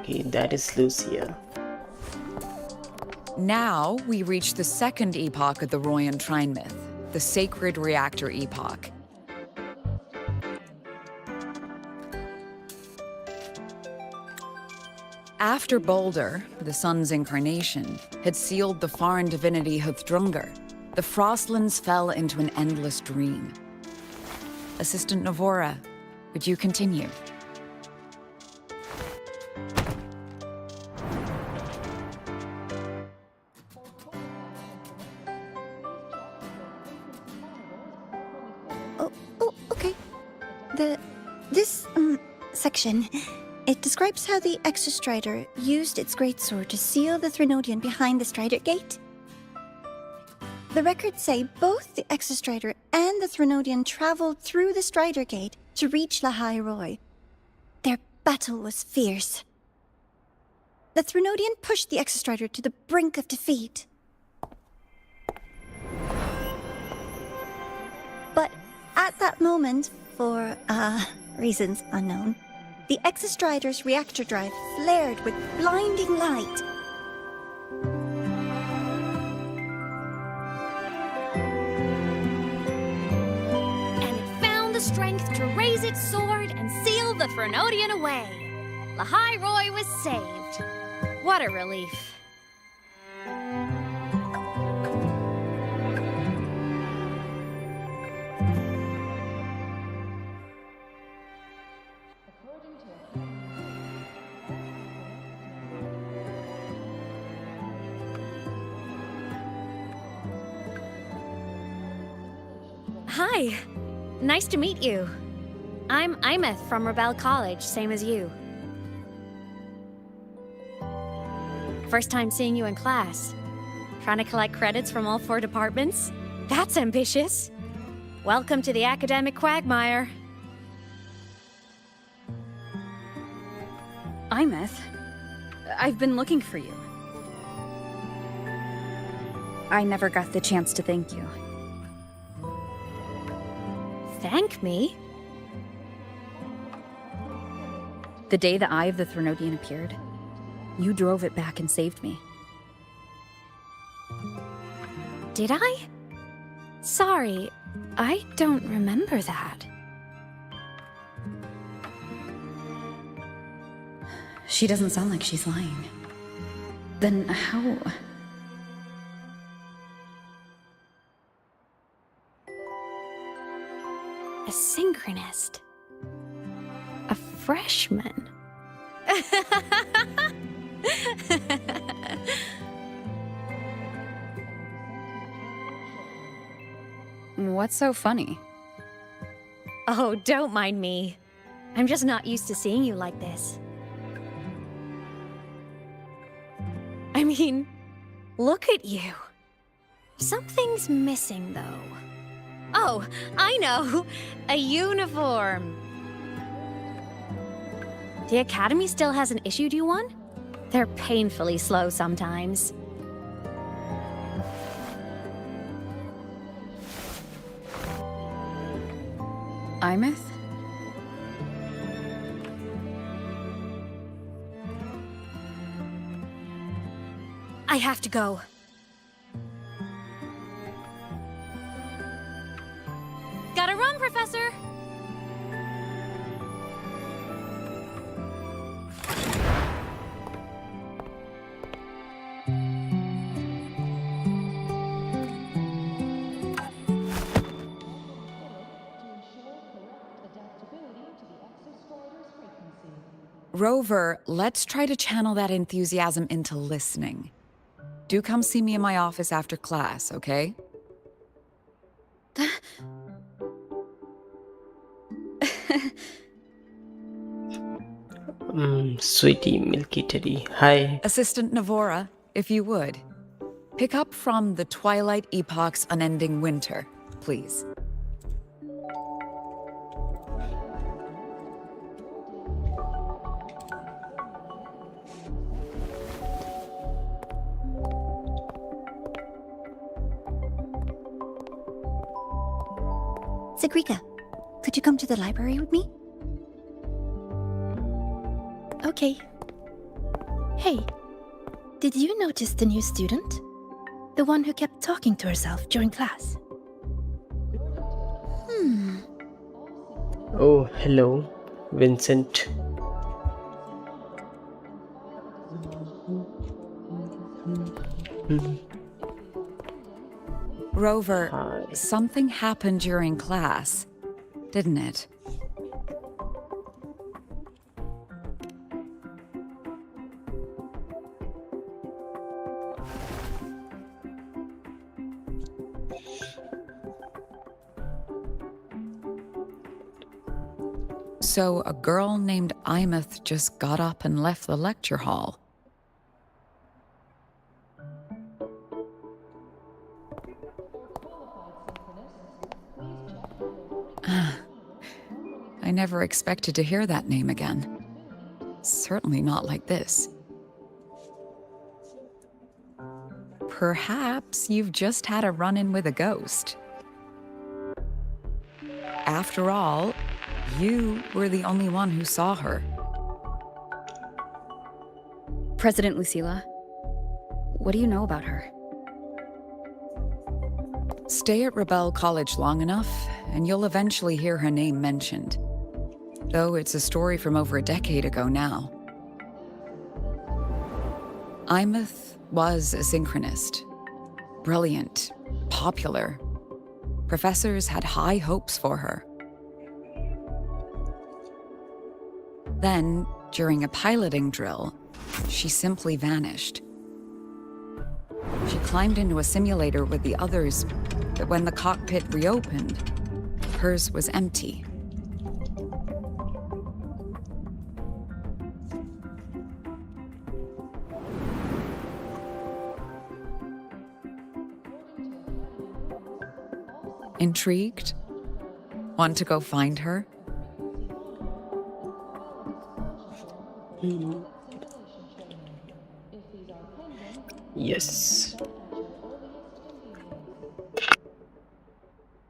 Okay, that is Lucia. Now we reach the second epoch of the Royan Trine myth, the Sacred Reactor Epoch. After Baldur, the sun's incarnation, had sealed the foreign divinity Huthdrungr, the Frostlands fell into an endless dream. Assistant Navora, would you continue? Oh, okay. This section, it describes how the Exostrider used its greatsword to seal the Threnodian behind the Strider Gate. The records say both the Exostrider and the Threnodian traveled through the Strider Gate to reach Lahai Roy. Their battle was fierce. The Threnodian pushed the Exostrider to the brink of defeat. But at that moment, for, reasons unknown, the Exostrider's reactor drive flared with blinding light. And it found the strength to raise its sword and seal the Threnodian away. Lahai Roy was saved. What a relief. Hi. Nice to meet you. I'm Imeth from Rebel College, same as you. First time seeing you in class. Trying to collect credits from all 4 departments? That's ambitious. Welcome to the academic quagmire. Imeth, I've been looking for you. I never got the chance to thank you. Thank me? The day the Eye of the Threnodian appeared, you drove it back and saved me. Did I? Sorry, I don't remember that. She doesn't sound like she's lying. Then how? A synchronist. A freshman. What's so funny? Oh, don't mind me. I'm just not used to seeing you like this. I mean, look at you. Something's missing, though. Oh, I know! A uniform! The Academy still hasn't issued you one? They're painfully slow sometimes. Imeth? I have to go. Gotta run, Professor! Rover, let's try to channel that enthusiasm into listening. Do come see me in my office after class, okay? Sweetie Milky Teddy. Hi. Assistant Navora, if you would. Pick up from the Twilight Epoch's Unending Winter, please. Sigrika, could you come to the library with me? Okay. Hey, did you notice the new student? The one who kept talking to herself during class? Oh, hello, Vincent. Rover, Hi. something happened during class, didn't it? So a girl named Imeth just got up and left the lecture hall. I never expected to hear that name again. Certainly not like this. Perhaps you've just had a run-in with a ghost. After all, you were the only one who saw her. President Lucilla, what do you know about her? Stay at Rebel College long enough, and you'll eventually hear her name mentioned. Though it's a story from over a decade ago now. Imeth was a synchronist. Brilliant, popular. Professors had high hopes for her. Then, during a piloting drill, she simply vanished. She climbed into a simulator with the others, but when the cockpit reopened, hers was empty. Intrigued? Want to go find her? Yes.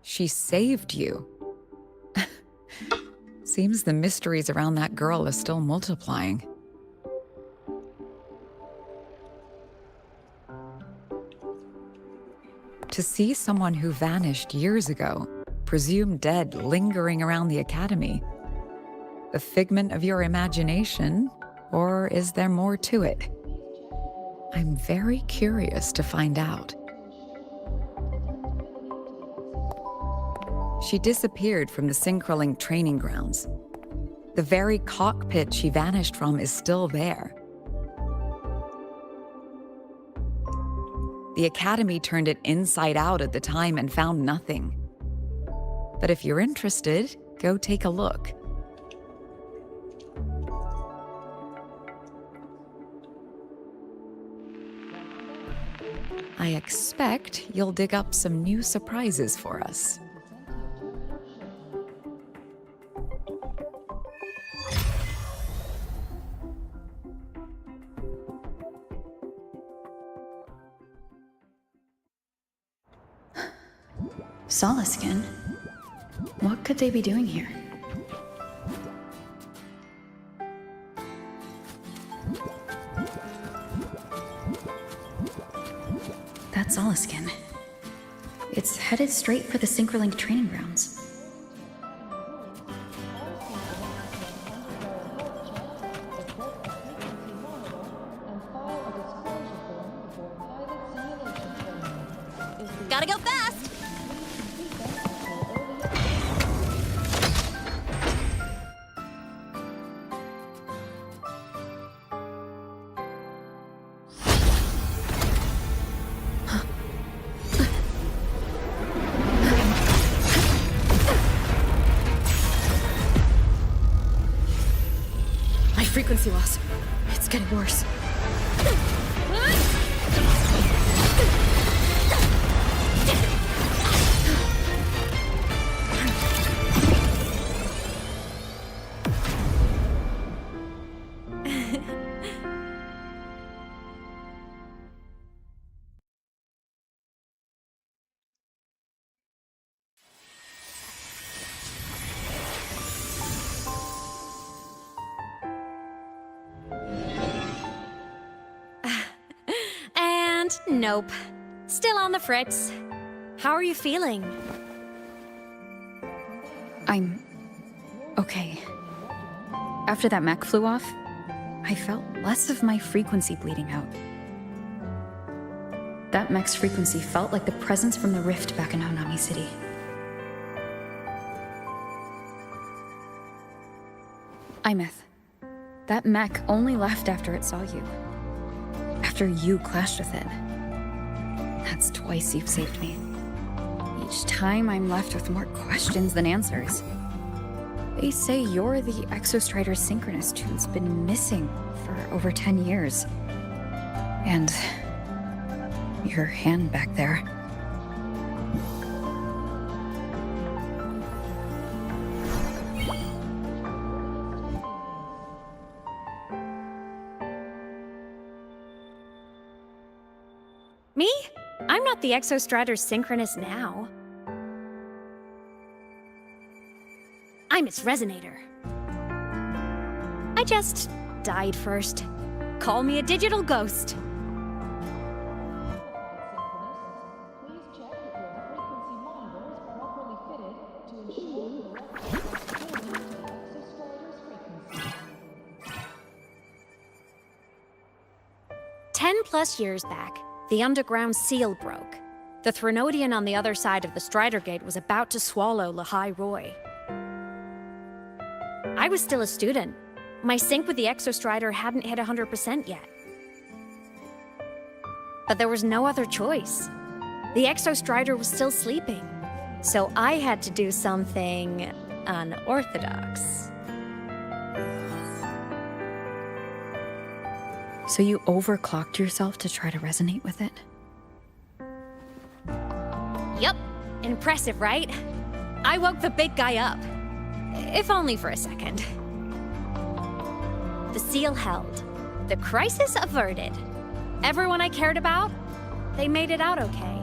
She saved you. Seems the mysteries around that girl are still multiplying. To see someone who vanished years ago, presumed dead, lingering around the academy, a figment of your imagination, or is there more to it? I'm very curious to find out. She disappeared from the Synchrolink training grounds. The very cockpit she vanished from is still there. The Academy turned it inside out at the time and found nothing. But if you're interested, go take a look. I expect you'll dig up some new surprises for us. Solaskin? What could they be doing here? That's Solaskin. It's headed straight for the Synchrolinc training grounds. Gotta go fast! Frequency loss. It's getting worse. Nope. Still on the fritz. How are you feeling? I'm okay. After that mech flew off, I felt less of my frequency bleeding out. That mech's frequency felt like the presence from the rift back in Honami City. Imeth, that mech only left after it saw you. After you clashed with it. That's twice you've saved me. Each time I'm left with more questions than answers. They say you're the Exostrider synchronist who's been missing for over 10 years. And your hand back there. Me? I'm not the Exostrider synchronist now. I'm its resonator. I just died first. Call me a digital ghost. +10 years back, the underground seal broke. The Threnodian on the other side of the Strider Gate was about to swallow Lahai Roy. I was still a student. My sync with the Exostrider hadn't hit 100% yet. But there was no other choice. The Exostrider was still sleeping. So I had to do something unorthodox. So you overclocked yourself to try to resonate with it? Yup. Impressive, right? I woke the big guy up. If only for a second. The seal held. The crisis averted. Everyone I cared about, they made it out okay.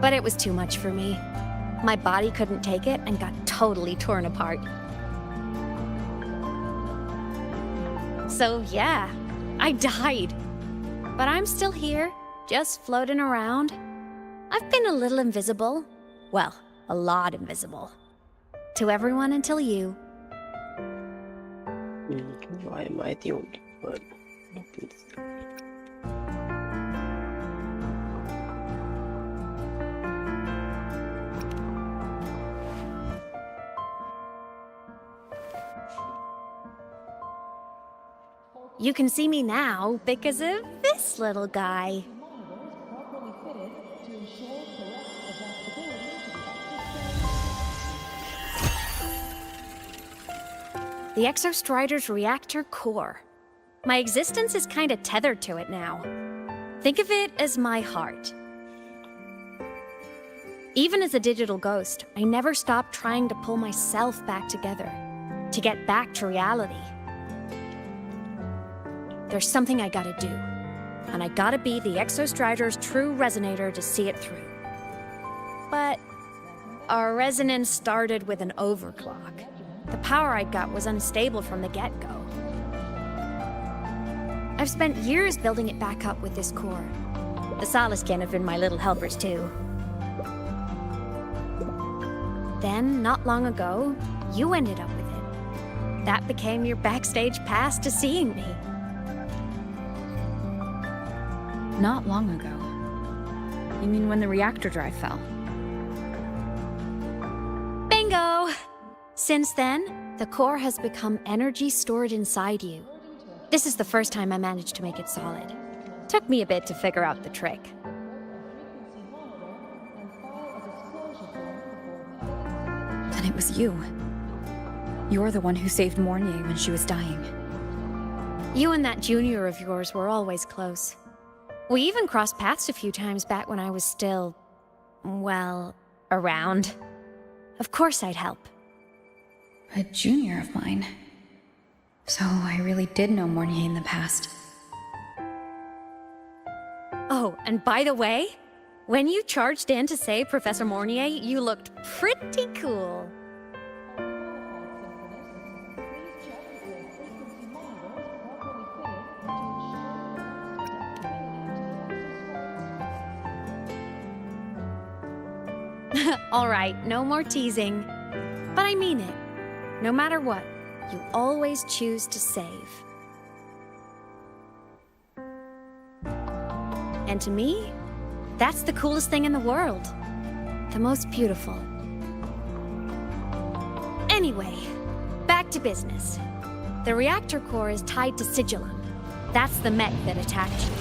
But it was too much for me. My body couldn't take it and got totally torn apart. So yeah, I died. But I'm still here, just floating around. I've been a little invisible. Well, a lot invisible. To everyone until you. Why am I the only one? You can see me now because of this little guy. The Exostrider's reactor core. My existence is kind of tethered to it now. Think of it as my heart. Even as a digital ghost, I never stopped trying to pull myself back together, to get back to reality. There's something I gotta do, and I gotta be the Exostrider's true resonator to see it through. But our resonance started with an overclock. The power I got was unstable from the get-go. I've spent years building it back up with this core. The Solaskin have been my little helpers too. Then, not long ago, you ended up with it. That became your backstage pass to seeing me. Not long ago. You mean when the reactor drive fell? Bingo! Since then, the core has become energy stored inside you. This is the first time I managed to make it solid. Took me a bit to figure out the trick. Then it was you. You're the one who saved Mornier when she was dying. You and that junior of yours were always close. We even crossed paths a few times back when I was still, well, around. Of course I'd help. A junior of mine. So I really did know Mornier in the past. Oh, and by the way, when you charged in to save Professor Mornier, you looked pretty cool. All right, no more teasing. But I mean it. No matter what, you always choose to save. And to me, that's the coolest thing in the world. The most beautiful. Anyway, back to business. The reactor core is tied to Sigillum. That's the mech that attacked you.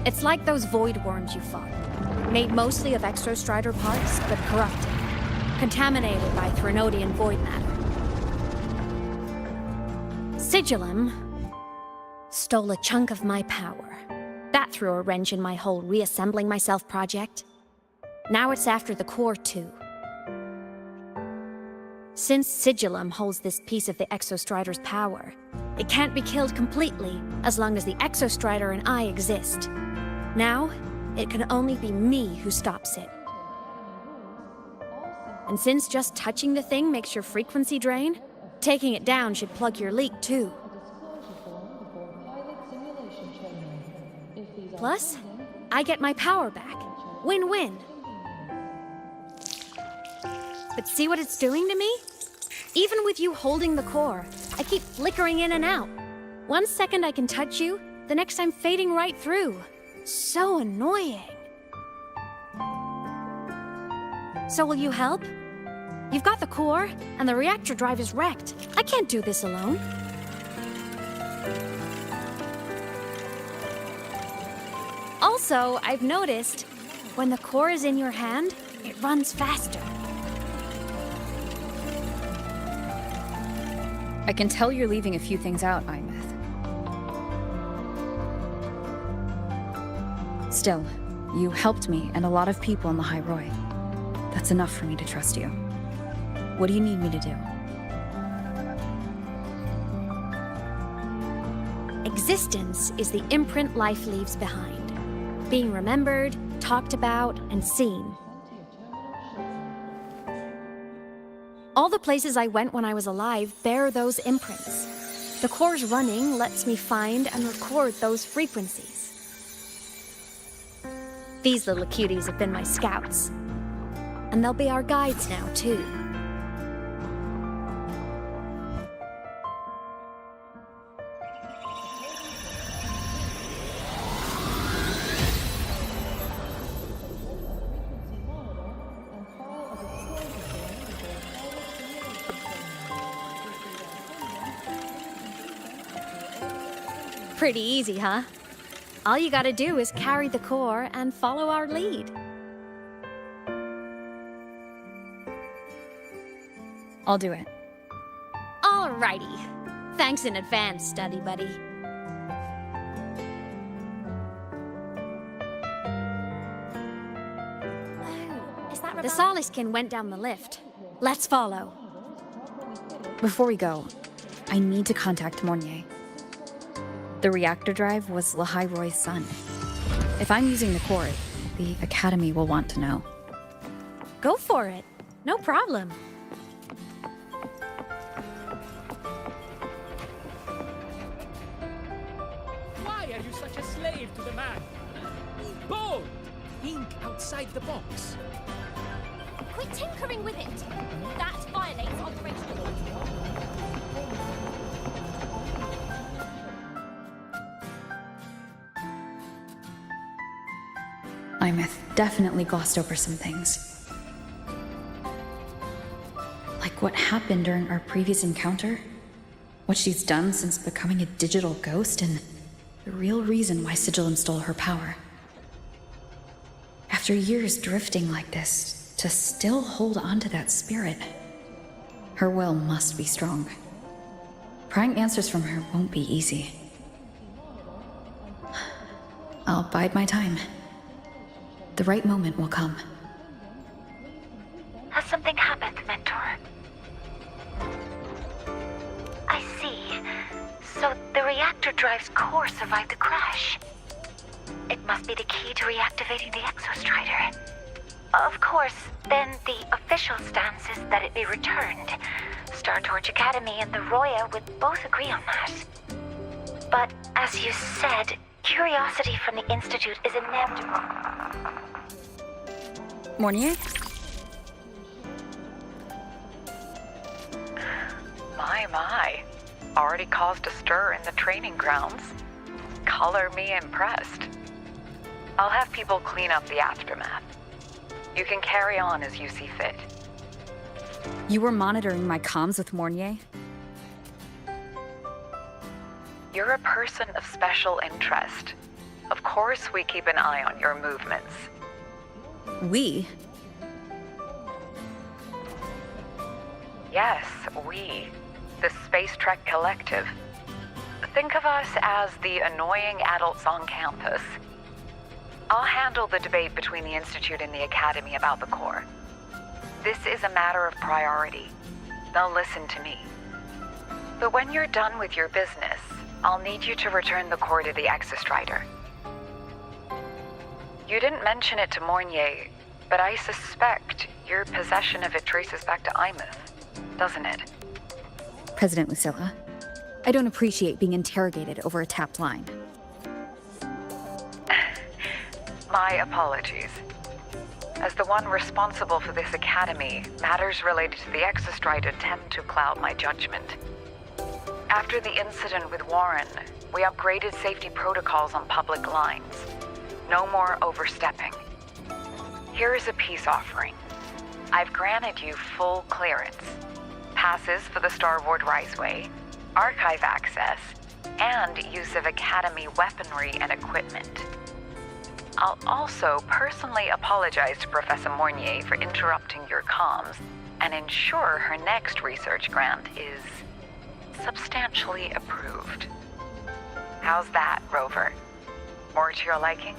It's like those void worms you fought. Made mostly of Exostrider parts, but corrupted. Contaminated by Threnodian void matter. Sigillum stole a chunk of my power. That threw a wrench in my whole reassembling myself project. Now it's after the core too. Since Sigillum holds this piece of the Exostrider's power, it can't be killed completely as long as the Exostrider and I exist. Now, it can only be me who stops it. And since just touching the thing makes your frequency drain, taking it down should plug your leak too. Plus, I get my power back. Win-win. But see what it's doing to me? Even with you holding the core, I keep flickering in and out. 1 second I can touch you, the next I'm fading right through. So annoying. So will you help? You've got the core, and the reactor drive is wrecked. I can't do this alone. Also, I've noticed, when the core is in your hand, it runs faster. I can tell you're leaving a few things out, Imeth. Still, you helped me and a lot of people in the High Roy. That's enough for me to trust you. What do you need me to do? Existence is the imprint life leaves behind. Being remembered, talked about, and seen. All the places I went when I was alive bear those imprints. The core's running lets me find and record those frequencies. These little cuties have been my scouts. And they'll be our guides now, too. Pretty easy, huh? All you gotta do is carry the core and follow our lead. I'll do it. Alrighty. Thanks in advance, study buddy. The Soliskin went down the lift. Let's follow. Before we go, I need to contact Mornier. The reactor drive was Lahai Roy's son. If I'm using the core, the Academy will want to know. Go for it. No problem. Why are you such a slave to the man? Bold! Think outside the box. Quit tinkering with it! That violates operational law. Imeth definitely glossed over some things. Like what happened during our previous encounter, what she's done since becoming a digital ghost, and the real reason why Sigillum stole her power. After years drifting like this, to still hold on to that spirit, her will must be strong. Prying answers from her won't be easy. I'll bide my time. The right moment will come. Has something happened, Mentor? I see. So the reactor drive's core survived the crash. It must be the key to reactivating the Exostrider. Of course, then the official stance is that it be returned. Startorch Academy and the Roya would both agree on that. But as you said, curiosity from the Institute is inevitable. Mornier? My. Already caused a stir in the training grounds. Color me impressed. I'll have people clean up the aftermath. You can carry on as you see fit. You were monitoring my comms with Mornier? You're a person of special interest. Of course we keep an eye on your movements. We? Yes, we. The Space Trek Collective. Think of us as the annoying adults on campus. I'll handle the debate between the Institute and the Academy about the core. This is a matter of priority. They'll listen to me. But when you're done with your business, I'll need you to return the core to the Exostrider. You didn't mention it to Mornier, but I suspect your possession of it traces back to Imeth, doesn't it? President Lucilla, I don't appreciate being interrogated over a tapped line. My apologies. As the one responsible for this academy, matters related to the Exostrider tend to cloud my judgment. After the incident with Warren, we upgraded safety protocols on public lines. No more overstepping. Here is a peace offering. I've granted you full clearance. Passes for the Starboard Riseway, archive access, and use of Academy weaponry and equipment. I'll also personally apologize to Professor Mornier for interrupting your comms and ensure her next research grant is substantially approved. How's that, Rover? More to your liking?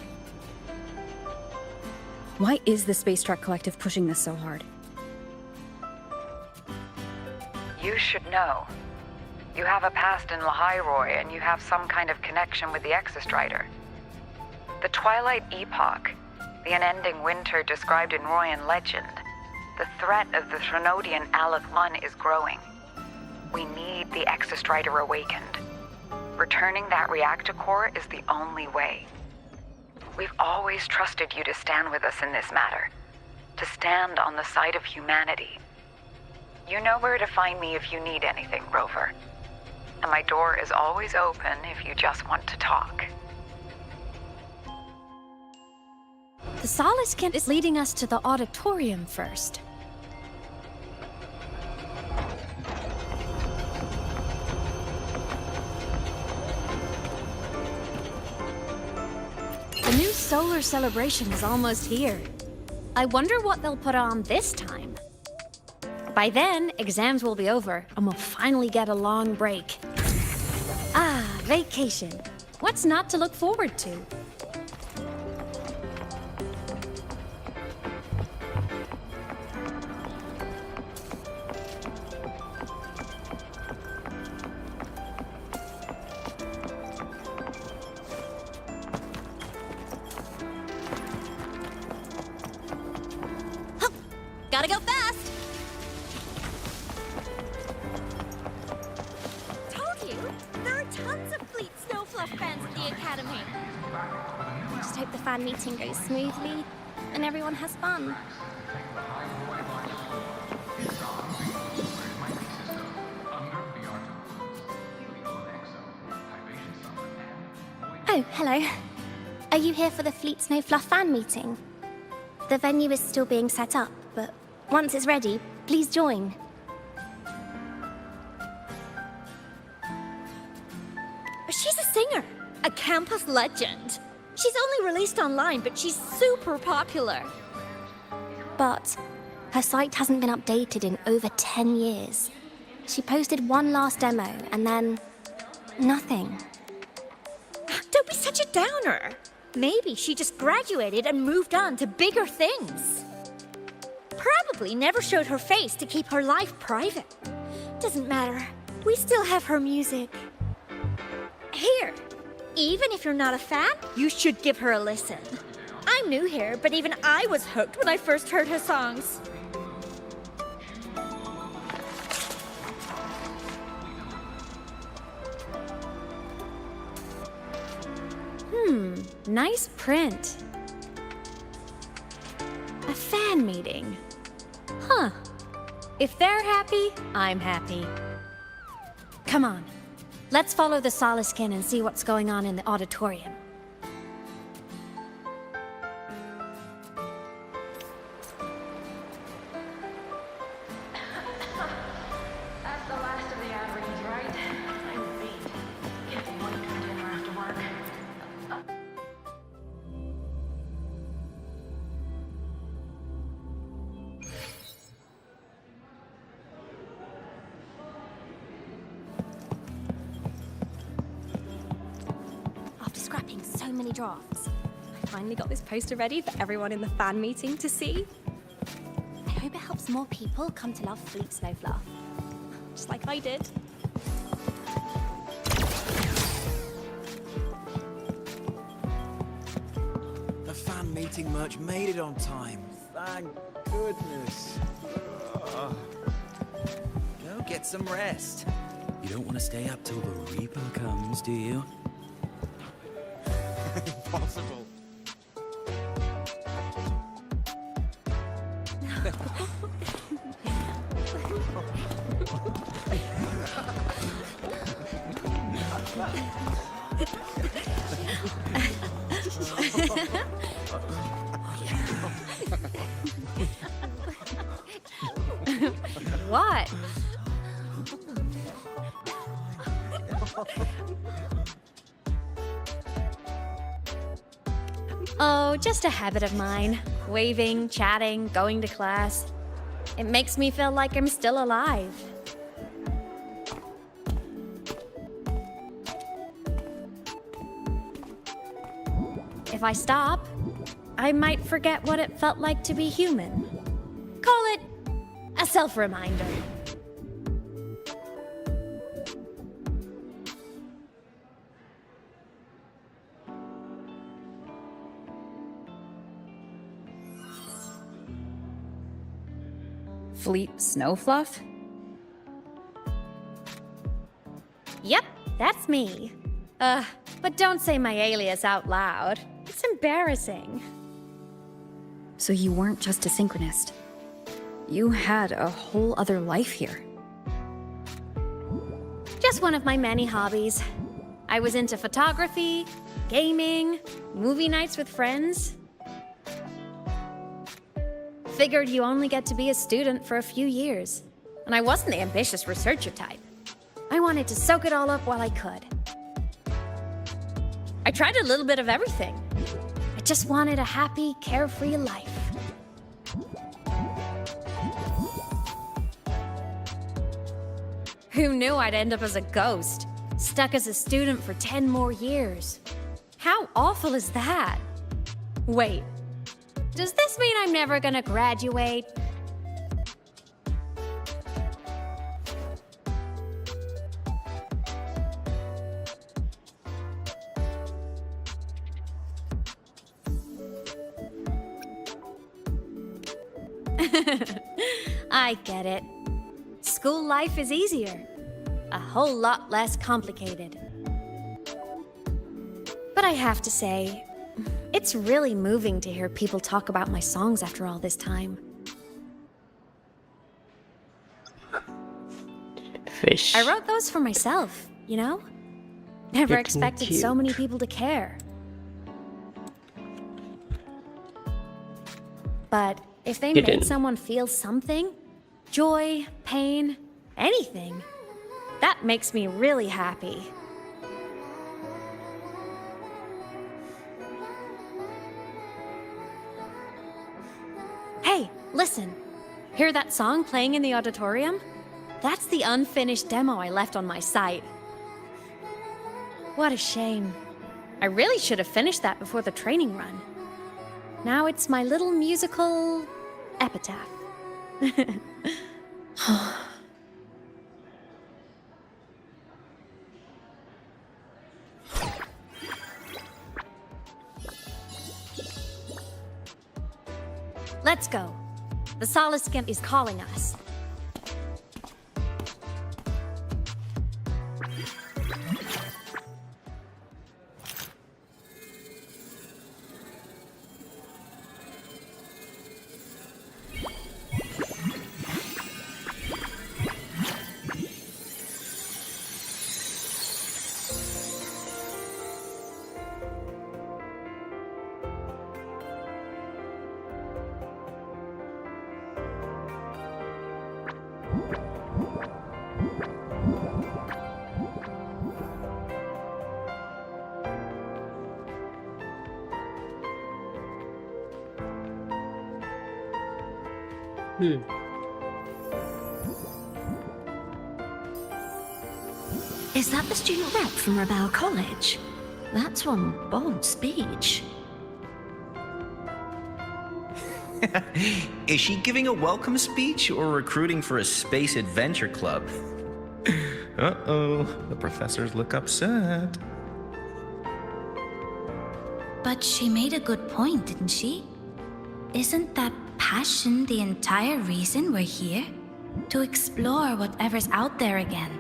Why is the Space Trek Collective pushing this so hard? You should know. You have a past in Lahai Roy, and you have some kind of connection with the Exostrider. The Twilight Epoch, the unending winter described in Royan legend, the threat of the Threnodian Aleth Mun is growing. We need the Exostrider awakened. Returning that reactor core is the only way. We've always trusted you to stand with us in this matter, to stand on the side of humanity. You know where to find me if you need anything, Rover. And my door is always open if you just want to talk. The Soliskin is leading us to the auditorium first. solar celebration is almost here. I wonder what they'll put on this time. By then, exams will be over, and we'll finally get a long break. Ah, vacation. What's not to look forward to? Gotta go fast! Told you! There are tons of Fleet Snowfluff fans at the Academy. Just hope the fan meeting goes smoothly and everyone has fun. Oh, hello. Are you here for the Fleet Snowfluff fan meeting? The venue is still being set up, but once it's ready, please join. She's a singer, a campus legend. She's only released online, but she's super popular. But her site hasn't been updated in over 10 years. She posted one last demo, and then nothing. Don't be such a downer. Maybe she just graduated and moved on to bigger things. Probably never showed her face to keep her life private. Doesn't matter. We still have her music. Here, even if you're not a fan, you should give her a listen. I'm new here, but even I was hooked when I first heard her songs. Nice print. A fan meeting. Huh. If they're happy, I'm happy. Come on. Let's follow the Soliskin and see what's going on in the auditorium. That's the last of the ad reads, right? I'm beat. Can't wait for dinner after work. After scrapping so many drafts, I finally got this poster ready for everyone in the fan meeting to see. I hope it helps more people come to love Fleet Snowfluff. Just like I did. The fan meeting merch made it on time. Thank goodness. Ugh. Go get some rest. You don't want to stay up till the Reaper comes, do you? Impossible. What? Oh, just a habit of mine. Waving, chatting, going to class. It makes me feel like I'm still alive. If I stop, I might forget what it felt like to be human. Call it a self-reminder. Fleet Snowfluff? Yep, that's me. But don't say my alias out loud. It's embarrassing. So you weren't just a synchronist. You had a whole other life here. Just one of my many hobbies. I was into photography, gaming, movie nights with friends. Figured you only get to be a student for a few years. And I wasn't the ambitious researcher type. I wanted to soak it all up while I could. I tried a little bit of everything. I just wanted a happy, carefree life. Who knew I'd end up as a ghost, stuck as a student for 10 more years? How awful is that? Wait, does this mean I'm never gonna graduate? I get it. School life is easier. A whole lot less complicated. But I have to say, it's really moving to hear people talk about my songs after all this time. Fish. I wrote those for myself, you know? Never Getting expected cute. so many people to care. But if they Hidden. made someone feel something, joy, pain, anything, that makes me really happy. Hey, listen. Hear that song playing in the auditorium? That's the unfinished demo I left on my site. What a shame. I really should have finished that before the training run. Now it's my little musical epitaph. Let's go. The Soliskin is calling us. Is that the student rep from Rebel College? That's one bold speech. Is she giving a welcome speech or recruiting for a space adventure club? Uh-oh, the professors look upset. But she made a good point, didn't she? Isn't that passion the entire reason we're here? To explore whatever's out there again.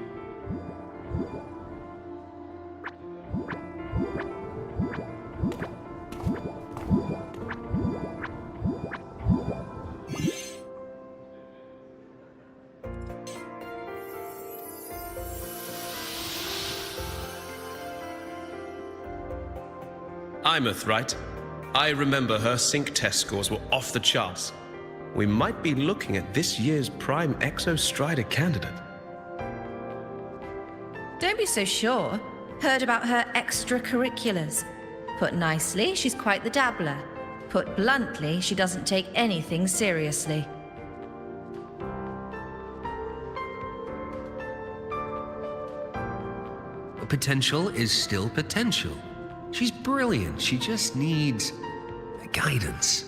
Imeth, right? I remember her sync test scores were off the charts. We might be looking at this year's prime Exostrider candidate. Don't be so sure. Heard about her extracurriculars. Put nicely, she's quite the dabbler. Put bluntly, she doesn't take anything seriously. Potential is still potential. She's brilliant. She just needs guidance.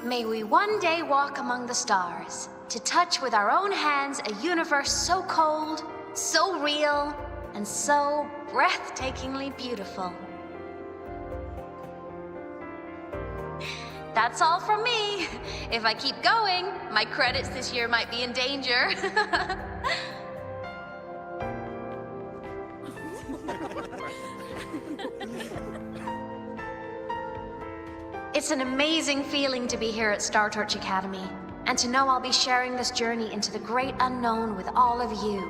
May we one day walk among the stars, to touch with our own hands a universe so cold, so real, and so breathtakingly beautiful. That's all from me. If I keep going, my credits this year might be in danger. It's an amazing feeling to be here at Star Torch Academy. and to know I'll be sharing this journey into the great unknown with all of you.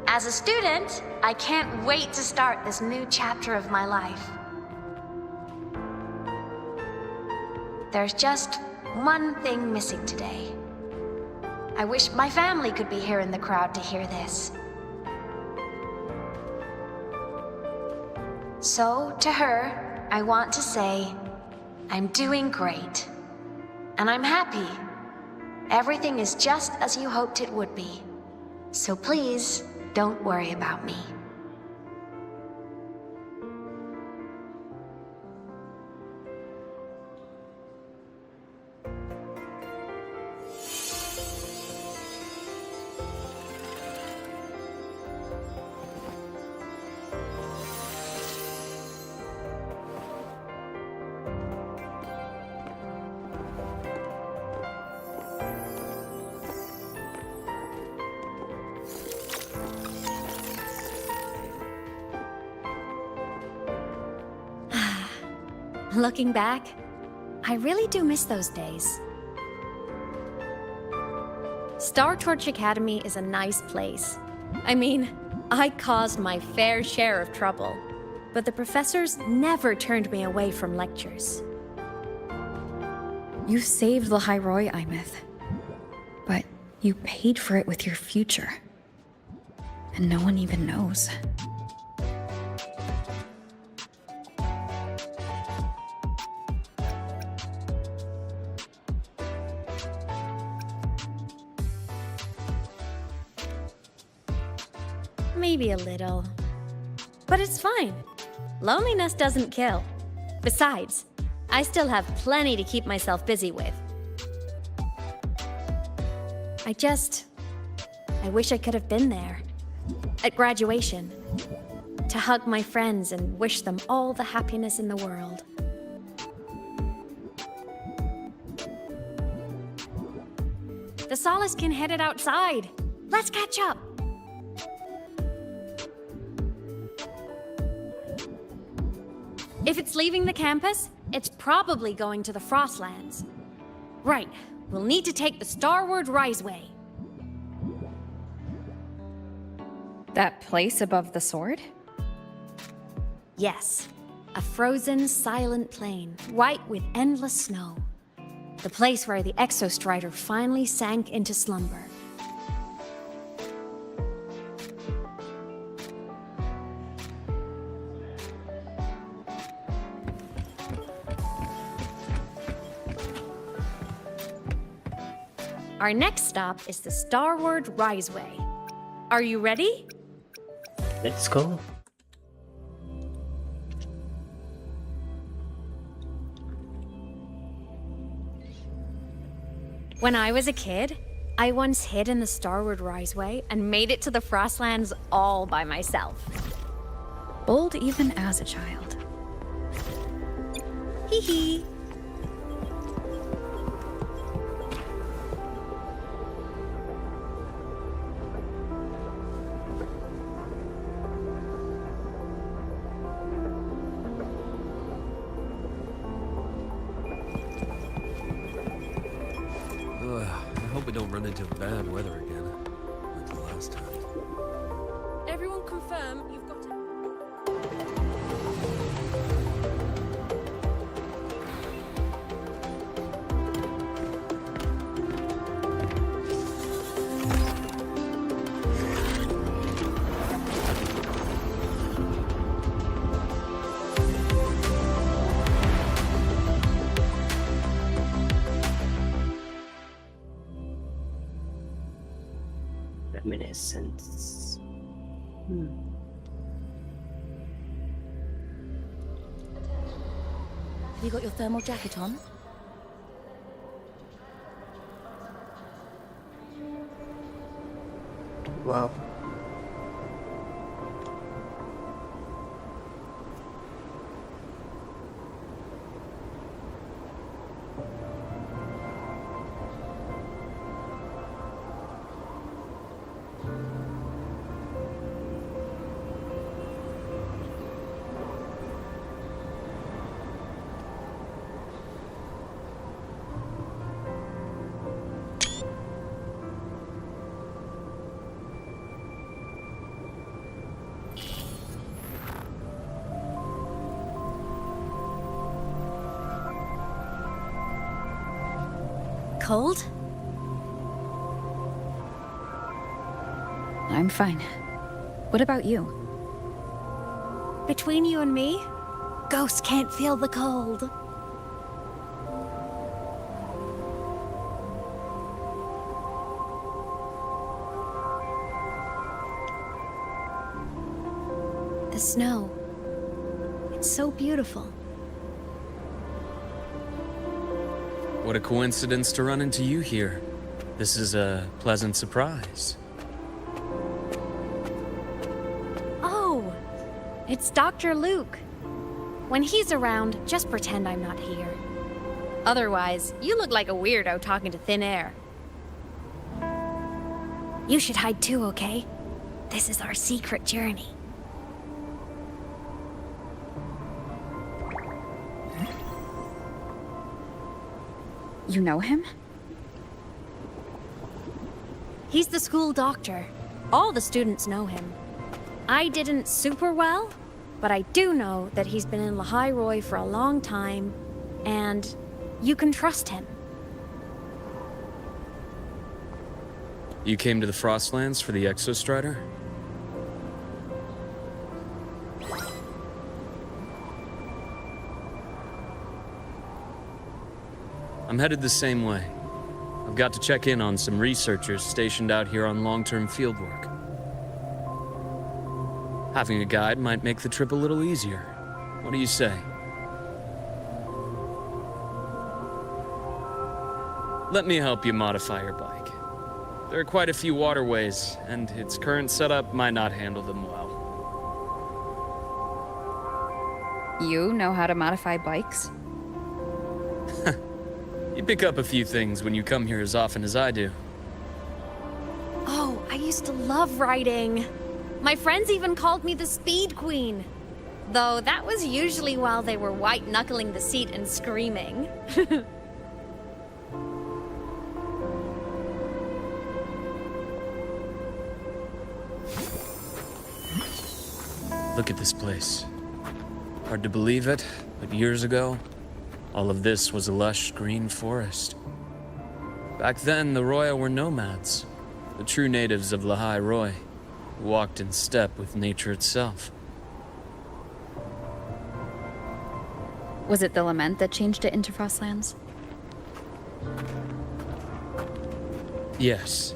As a student, I can't wait to start this new chapter of my life. There's just one thing missing today. I wish my family could be here in the crowd to hear this. So, to her, I want to say, I'm doing great. And I'm happy. Everything is just as you hoped it would be. So please, don't worry about me. Looking back, I really do miss those days. Star Torch Academy is a nice place. I mean, I caused my fair share of trouble, but the professors never turned me away from lectures. You saved the Hyroi, Imith. But you paid for it with your future. And no one even knows. Maybe a little. But it's fine. Loneliness doesn't kill. Besides, I still have plenty to keep myself busy with. I wish I could have been there. At graduation. To hug my friends and wish them all the happiness in the world. The Solace can head it outside. Let's catch up. If it's leaving the campus, it's probably going to the Frostlands. Right, we'll need to take the Starward Riseway. That place above the sword? Yes, a frozen, silent plain, white with endless snow. The place where the Exostrider finally sank into slumber. Our next stop is the Starward Riseway. Are you ready? Let's go. When I was a kid, I once hid in the Starward Riseway and made it to the Frostlands all by myself. Bold even as a child. Hee hee. I hope we don't run into bad weather again, like the last time. Everyone confirm you've got it. Reminiscence. You got your thermal jacket on? Wow. cold? I'm fine. What about you? Between you and me, ghosts can't feel the cold. The snow. It's so beautiful. What a coincidence to run into you here. This is a pleasant surprise. Oh, it's Dr. Luke. When he's around, just pretend I'm not here. Otherwise, you look like a weirdo talking to thin air. You should hide too, okay? This is our secret journey. You know him? He's the school doctor. All the students know him. I didn't super well, but I do know that he's been in Lehigh Roy for a long time, and you can trust him. You came to the Frostlands for the Exostrider? I'm headed the same way. I've got to check in on some researchers stationed out here on long-term fieldwork. Having a guide might make the trip a little easier. What do you say? Let me help you modify your bike. There are quite a few waterways, and its current setup might not handle them well. You know how to modify bikes? You pick up a few things when you come here as often as I do. Oh, I used to love riding. My friends even called me the Speed Queen. Though that was usually while they were white-knuckling the seat and screaming. Look at this place. Hard to believe it, but years ago, all of this was a lush green forest. Back then, the Roya were nomads, the true natives of Lehigh Roy, who walked in step with nature itself. Was it the lament that changed it into Frostlands? Yes,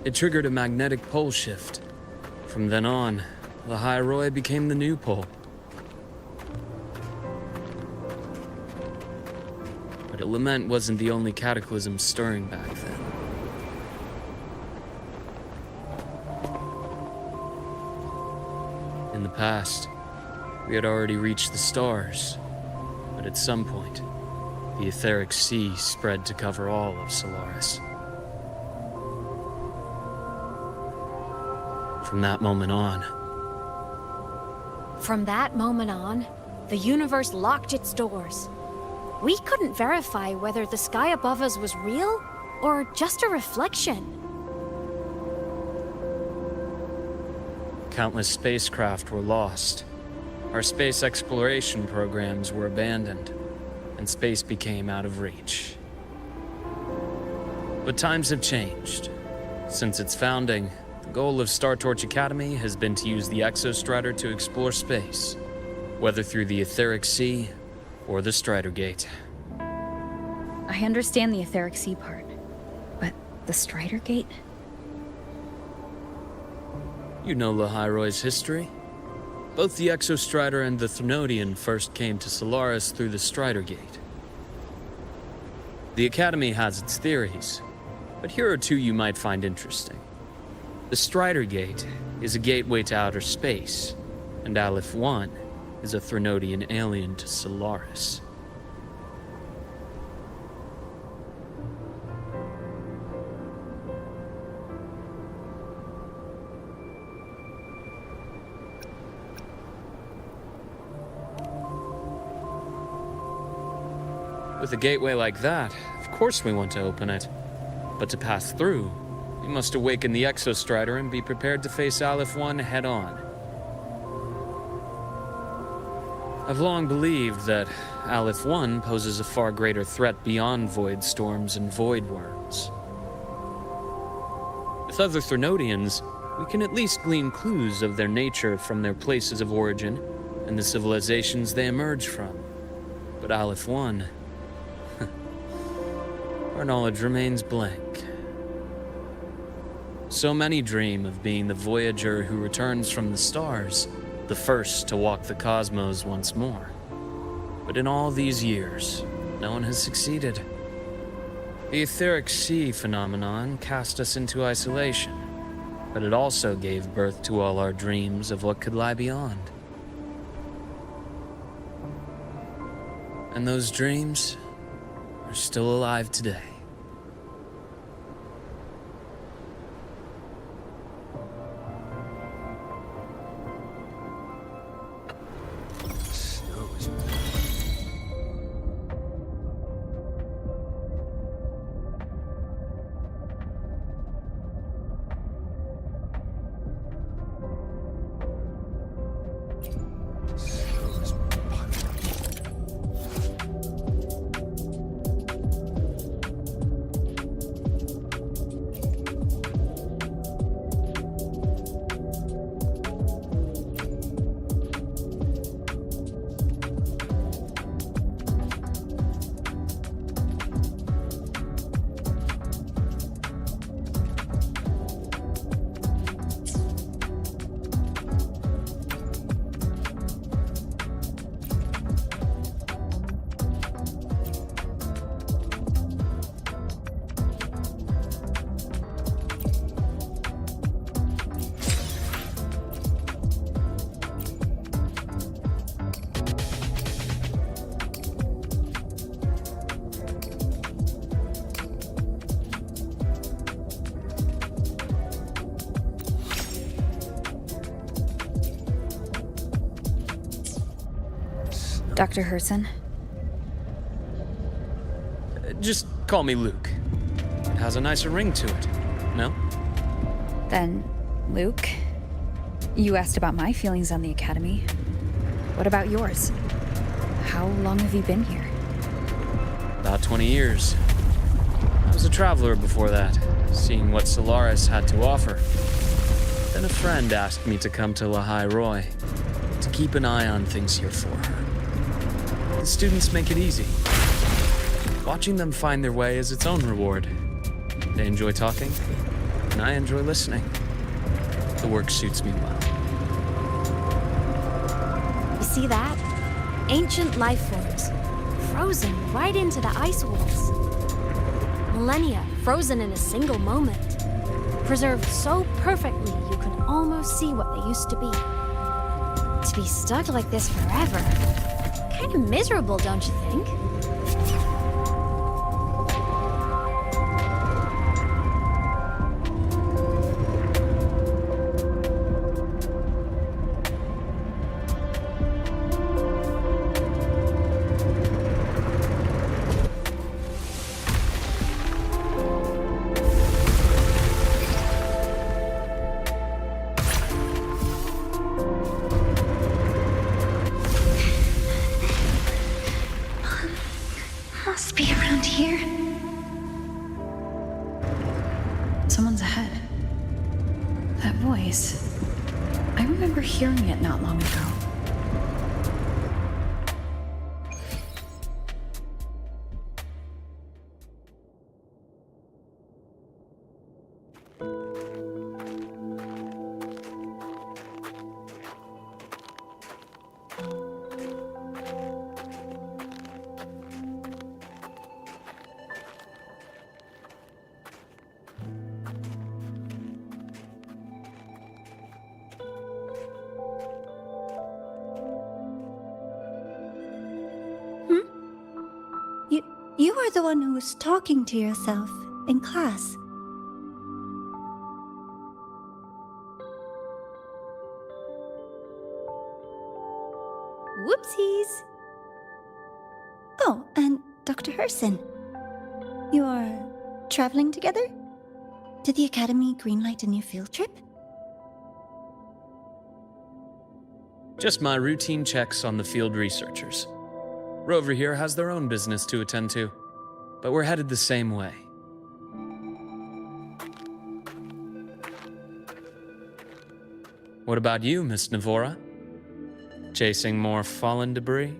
it triggered a magnetic pole shift. From then on, Lehigh Roy became the new pole. But a lament wasn't the only cataclysm stirring back then. In the past, we had already reached the stars, but at some point, the etheric sea spread to cover all of Solaris. From that moment on, the universe locked its doors. We couldn't verify whether the sky above us was real or just a reflection. countless spacecraft were lost. Our space exploration programs were abandoned, and space became out of reach. But times have changed. Since its founding, the goal of Star Torch Academy has been to use the Exostrider to explore space, whether through the Etheric Sea or the Strider Gate. I understand the Etheric Sea part, but the Strider Gate? You know Lehigh Roy's history. Both the Exostrider and the Threnodian first came to Solaris through the Strider Gate. The Academy has its theories, but here are two you might find interesting. The Strider Gate is a gateway to outer space, and Aleph 1 is a Threnodian alien to Solaris. With a gateway like that, of course we want to open it. But to pass through, we must awaken the Exostrider and be prepared to face Aleph 1 head-on. I've long believed that Aleph 1 poses a far greater threat beyond void storms and void worms. With other Threnodians, we can at least glean clues of their nature from their places of origin and the civilizations they emerge from. But Aleph 1, our knowledge remains blank. So many dream of being the voyager who returns from the stars, the first to walk the cosmos once more. But in all these years, no one has succeeded. The etheric sea phenomenon cast us into isolation, but it also gave birth to all our dreams of what could lie beyond. And those dreams are still alive today. Dr. Herson? Just call me Luke. It has a nicer ring to it, no? Then, Luke, you asked about my feelings on the Academy. What about yours? How long have you been here? About 20 years. I was a traveler before that, seeing what Solaris had to offer. Then a friend asked me to come to Lahai Roy, to keep an eye on things here for her. The students make it easy. Watching them find their way is its own reward. They enjoy talking, and I enjoy listening. The work suits me well. You see that? Ancient life forms, frozen right into the ice walls. Millennia frozen in a single moment. Preserved so perfectly you could almost see what they used to be. To be stuck like this forever. Kind of miserable, don't you think? Must be around here. Someone's ahead. That voice. I remember hearing it not long ago. You are the one who was talking to yourself in class. Whoopsies! Oh, and Dr. Herson. You are traveling together? Did the Academy greenlight a new field trip? Just my routine checks on the field researchers. Rover here has their own business to attend to, but we're headed the same way. What about you, Miss Navora? Chasing more fallen debris?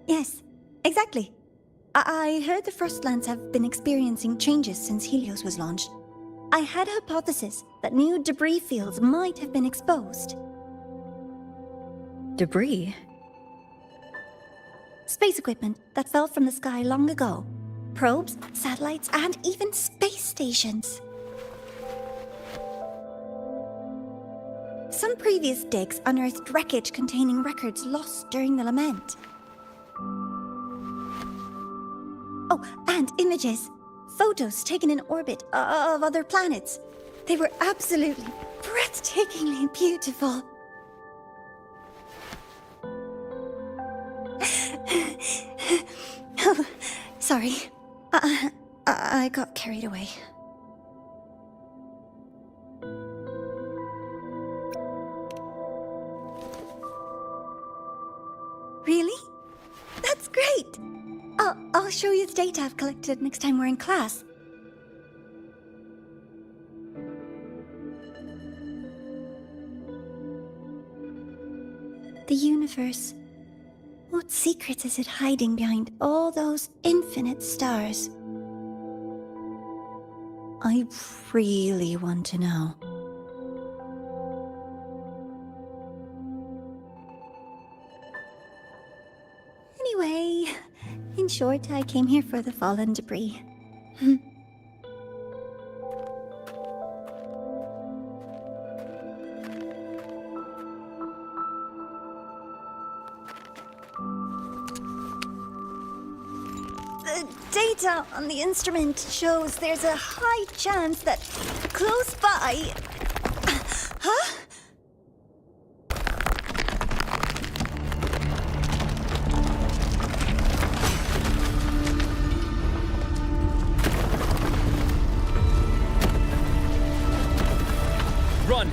Yes, exactly. I heard the Frostlands have been experiencing changes since Helios was launched. I had a hypothesis that new debris fields might have been exposed. Debris? Space equipment that fell from the sky long ago. Probes, satellites, and even space stations. Some previous digs unearthed wreckage containing records lost during the lament. Oh, and images. Photos taken in orbit of other planets. They were absolutely breathtakingly beautiful. Oh, sorry. I got carried away. Really? That's great! I'll show you the data I've collected next time we're in class. The universe. What secrets is it hiding behind all those infinite stars? I really want to know. Anyway, in short, I came here for the fallen debris. The data on the instrument shows there's a high chance that close by... Huh? Run!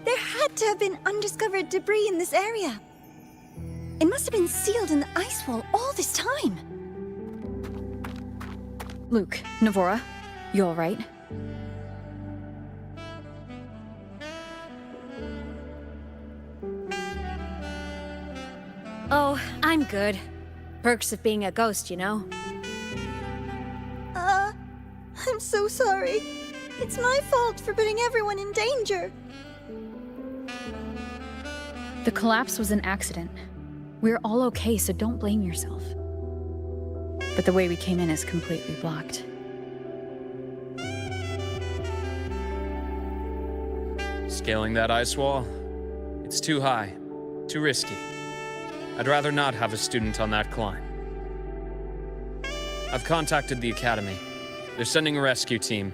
There had to have been undiscovered debris in this area. It must have been sealed in the ice wall all this time. Luke, Navora, you all right? Oh, I'm good. Perks of being a ghost, you know? I'm so sorry. It's my fault for putting everyone in danger. The collapse was an accident. We're all okay, so don't blame yourself. But the way we came in is completely blocked. Scaling that ice wall? It's too high, too risky. I'd rather not have a student on that climb. I've contacted the Academy. They're sending a rescue team.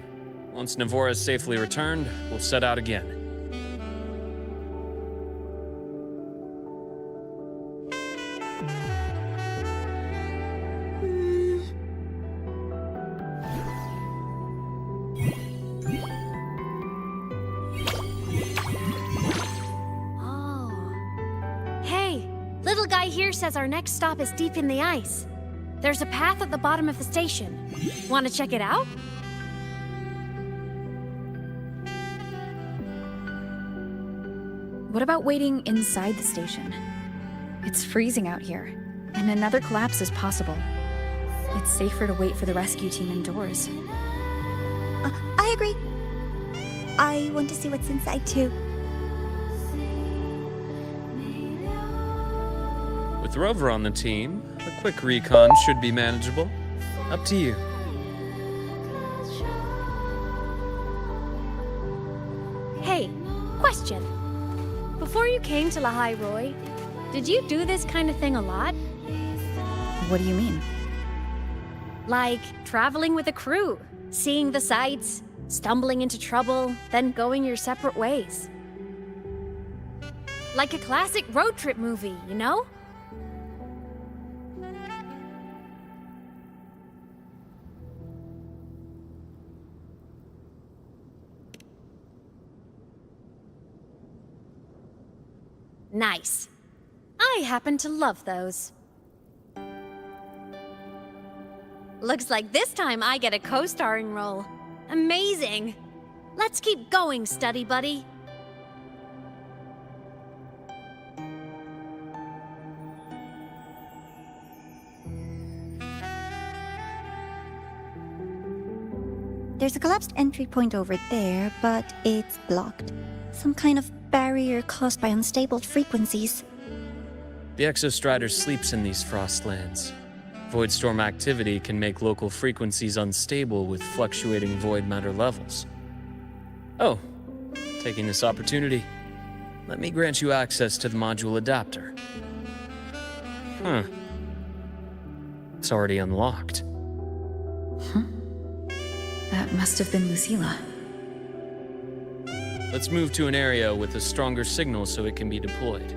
Once Navora is safely returned, we'll set out again. Little guy here says our next stop is deep in the ice. There's a path at the bottom of the station. Want to check it out? What about waiting inside the station? It's freezing out here, and another collapse is possible. It's safer to wait for the rescue team indoors. I agree. I want to see what's inside too. With Rover on the team, a quick recon should be manageable. Up to you. Hey, question. Before you came to Lahai Roy, did you do this kind of thing a lot? What do you mean? Like traveling with a crew, seeing the sights, stumbling into trouble, then going your separate ways. Like a classic road trip movie, you know? Nice. I happen to love those. Looks like this time I get a co-starring role. Amazing! Let's keep going, study buddy. There's a collapsed entry point over there, but it's blocked. Some kind of barrier caused by unstable frequencies. The Exostrider sleeps in these frostlands. Void storm activity can make local frequencies unstable with fluctuating void matter levels. Oh, taking this opportunity, let me grant you access to the module adapter. Huh. It's already unlocked. That must have been Lucilla. Let's move to an area with a stronger signal so it can be deployed.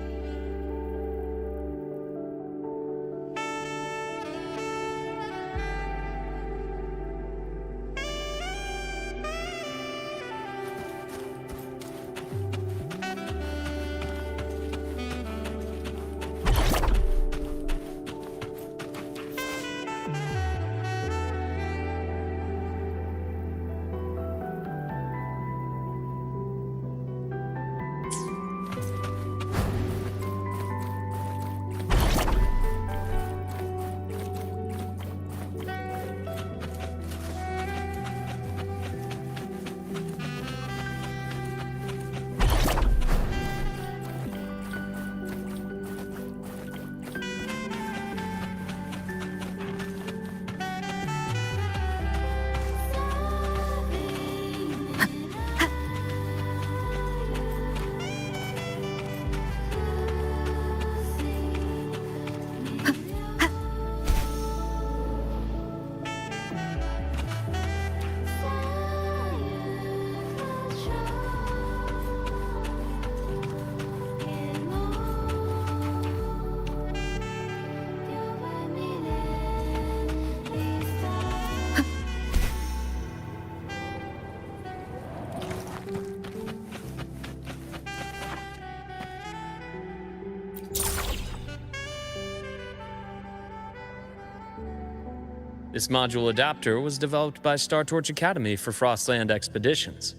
This module adapter was developed by Star Torch Academy for Frostland expeditions.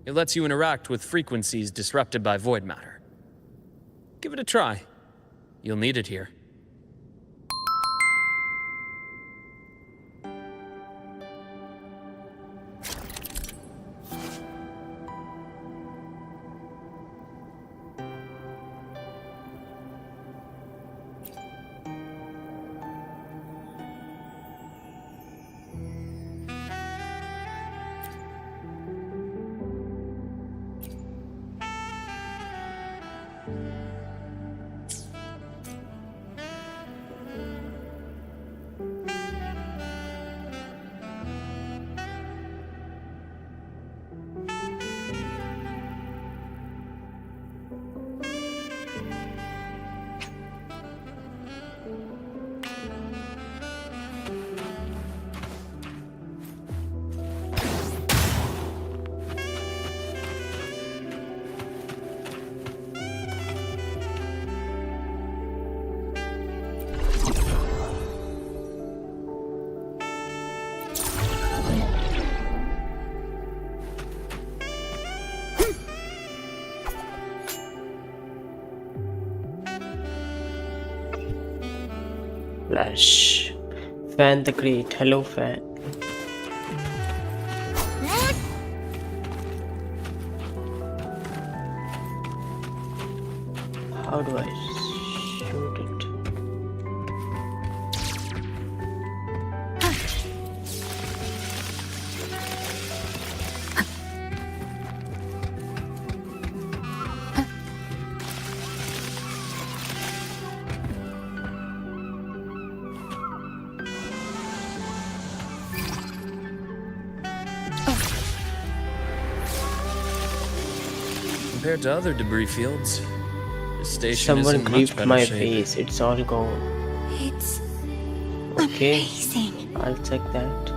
It lets you interact with frequencies disrupted by void matter. Give it a try. You'll need it here. Flash. Fan the Great. Hello, Fan. How do I shoot it? Compared to other debris fields, this station Someone is in much gripped better my shape. face. It's all gone. It's Okay, amazing. I'll check that.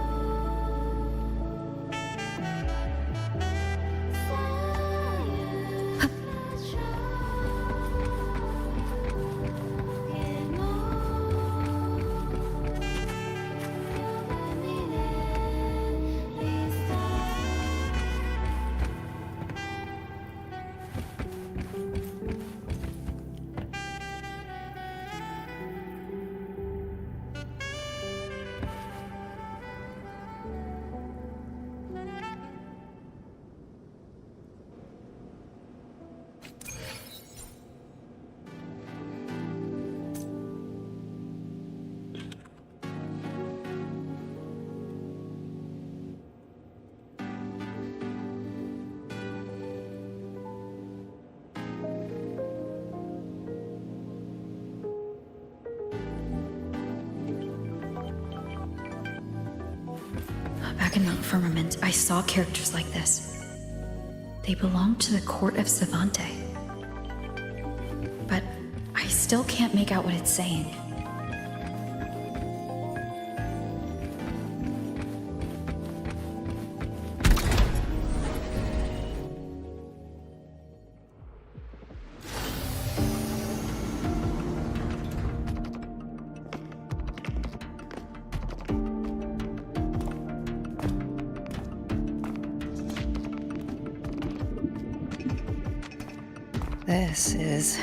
Back in Mount Firmament, I saw characters like this. They belonged to the court of Savante. But I still can't make out what it's saying. This is...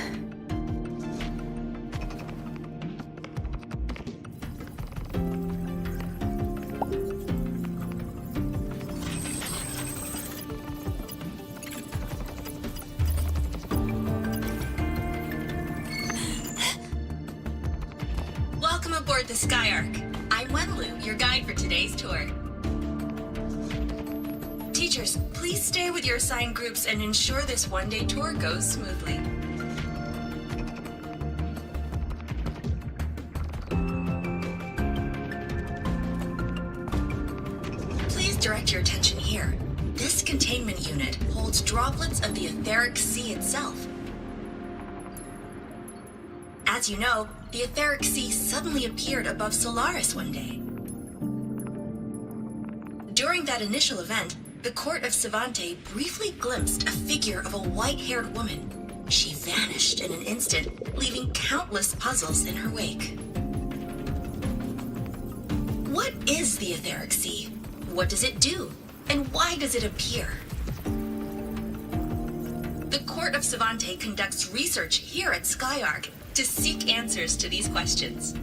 Welcome aboard the Skyark. I'm Wenlu, your guide for today's tour. Teachers, please stay with your assigned groups and ensure this one-day tour goes smoothly. Please direct your attention here. This containment unit holds droplets of the etheric sea itself. As you know, the etheric sea suddenly appeared above Solaris one day. During that initial event, the court of Savante briefly glimpsed a figure of a white-haired woman. She vanished in an instant, leaving countless puzzles in her wake. What is the etheric sea? What does it do? And why does it appear? The court of Savante conducts research here at Skyark to seek answers to these questions.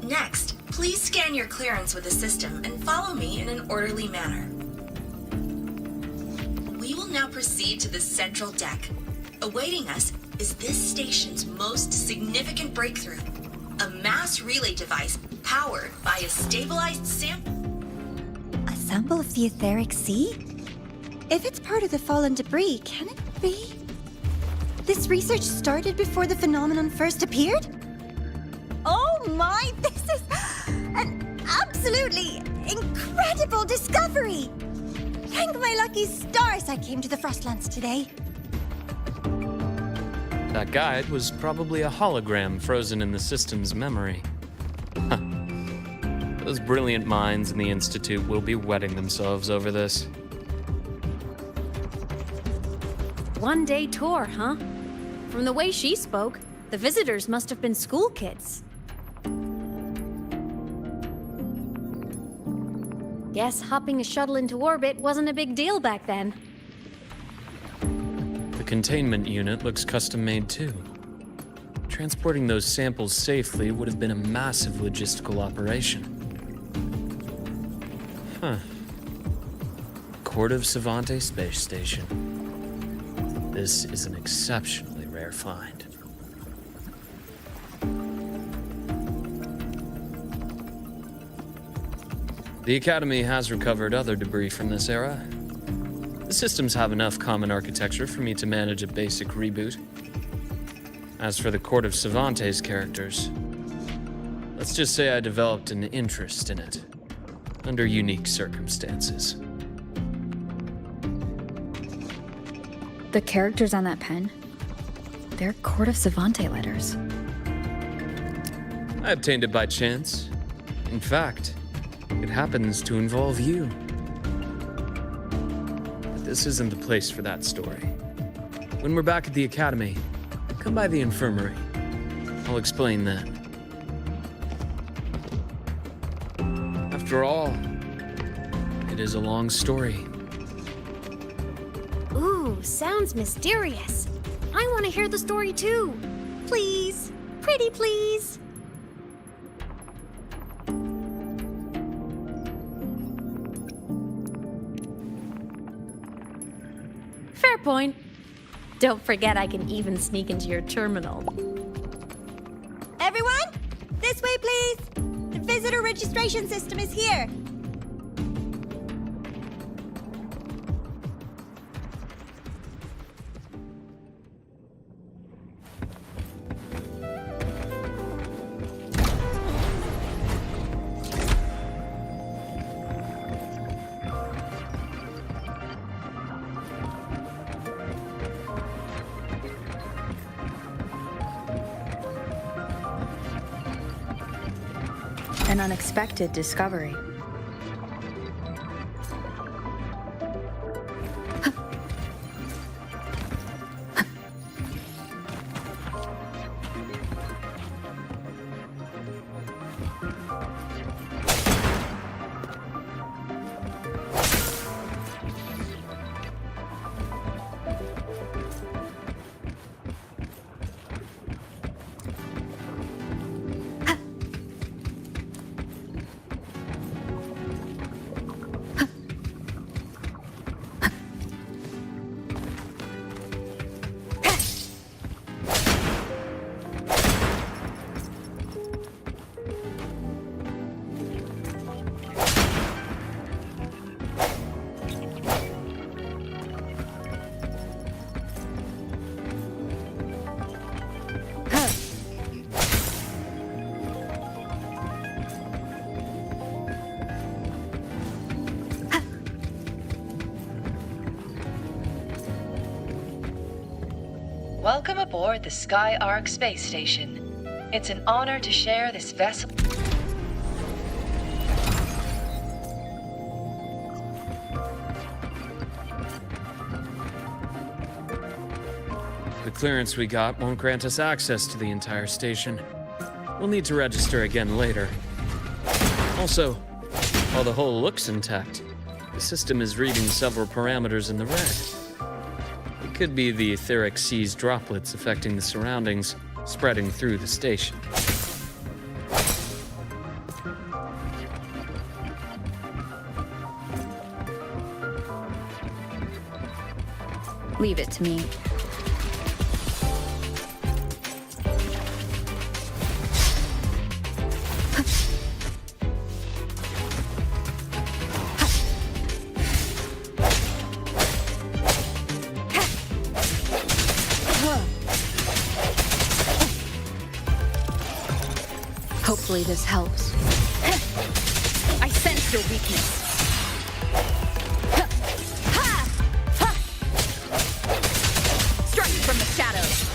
Next, please scan your clearance with the system and follow me in an orderly manner. We will now proceed to the central deck. Awaiting us is this station's most significant breakthrough, a mass relay device powered by a stabilized sample. A sample of the etheric sea? If it's part of the fallen debris, can it be? This research started before the phenomenon first appeared? Oh my, this is an absolutely incredible discovery! Thank my lucky stars I came to the Frostlands today. That guide was probably a hologram frozen in the system's memory. Huh. Those brilliant minds in the Institute will be wetting themselves over this. One-day tour, huh? From the way she spoke, the visitors must have been school kids. Guess hopping a shuttle into orbit wasn't a big deal back then. The containment unit looks custom-made too. Transporting those samples safely would have been a massive logistical operation. Huh. Court of Savante Space Station. This is an exceptionally rare find. The Academy has recovered other debris from this era. The systems have enough common architecture for me to manage a basic reboot. As for the Court of Savante's characters, let's just say I developed an interest in it, under unique circumstances. The characters on that pen, they're Court of Savante letters. I obtained it by chance. In fact, it happens to involve you. But this isn't the place for that story. When we're back at the Academy, come by the infirmary. I'll explain then. After all, it is a long story. Ooh, sounds mysterious. I want to hear the story too. Please. Pretty please. Fair point. Don't forget I can even sneak into your terminal. Everyone, this way, please. The visitor registration system is here. An unexpected discovery. Welcome aboard the Sky Arc space station. It's an honor to share this vessel. The clearance we got won't grant us access to the entire station. We'll need to register again later. Also, while the hull looks intact, the system is reading several parameters in the red. It could be the etheric seas droplets affecting the surroundings, spreading through the station. Leave it to me. Hopefully this helps. I sense your weakness. Strike from the shadows.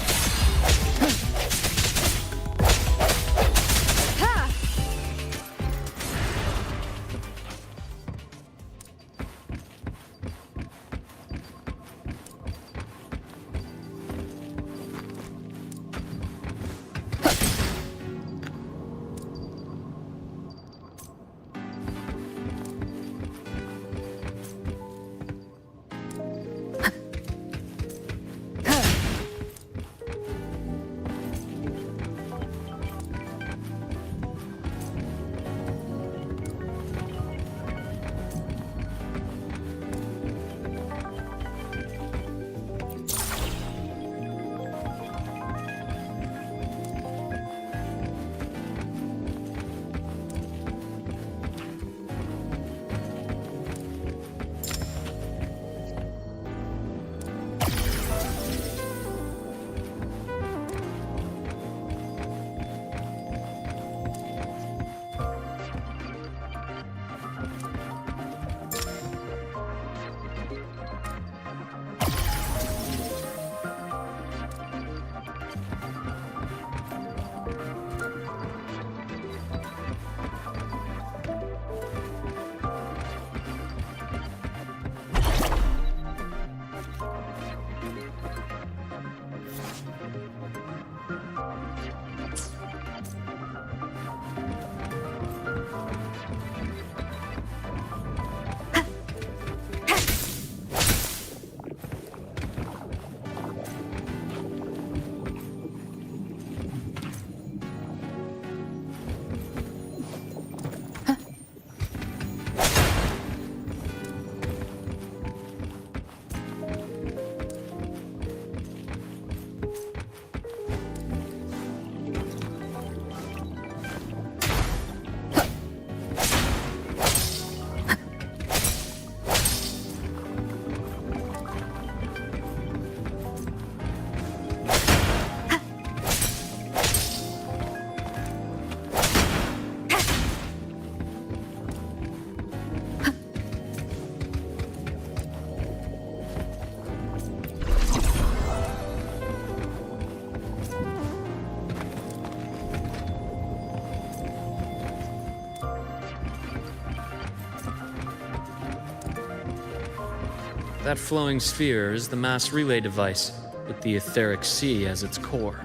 That flowing sphere is the mass relay device, with the etheric sea as its core.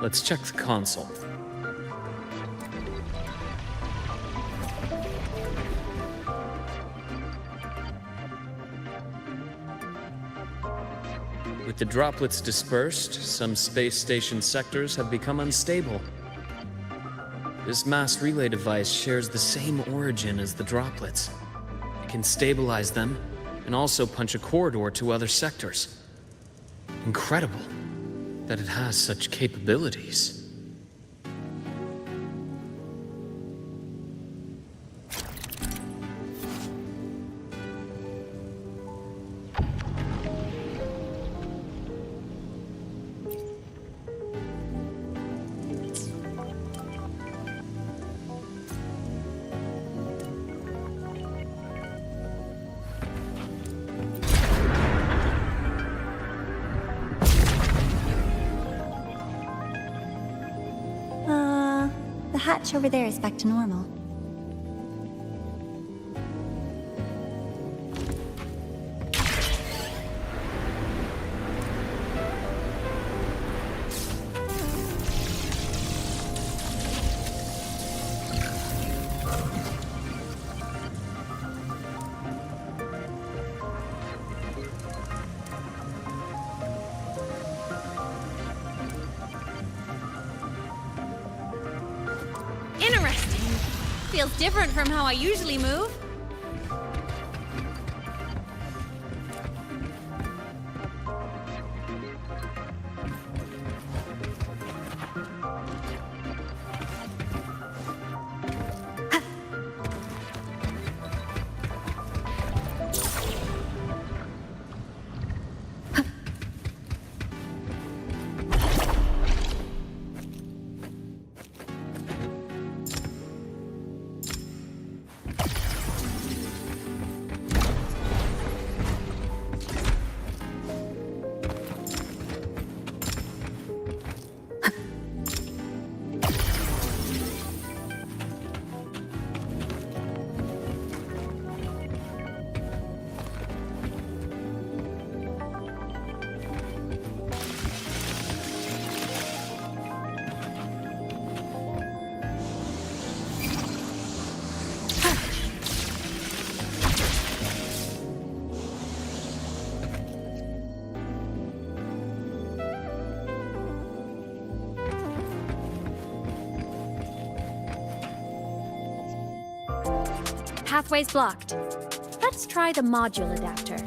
Let's check the console. With the droplets dispersed, some space station sectors have become unstable. This mass relay device shares the same origin as the droplets. It can stabilize them and also punch a corridor to other sectors. Incredible that it has such capabilities. The hatch over there is back to normal. Interesting. Feels different from how I usually move. Pathway's blocked. Let's try the module adapter.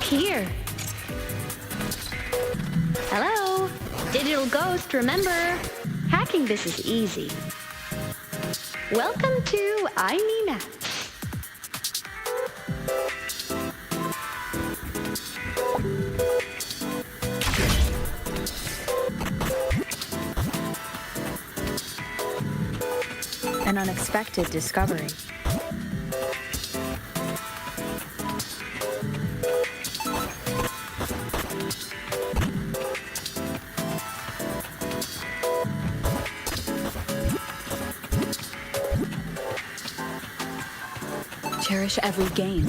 Here. Hello? Digital Ghost, remember? Hacking this is easy. Welcome to I Nina. An unexpected discovery. Cherish every gain.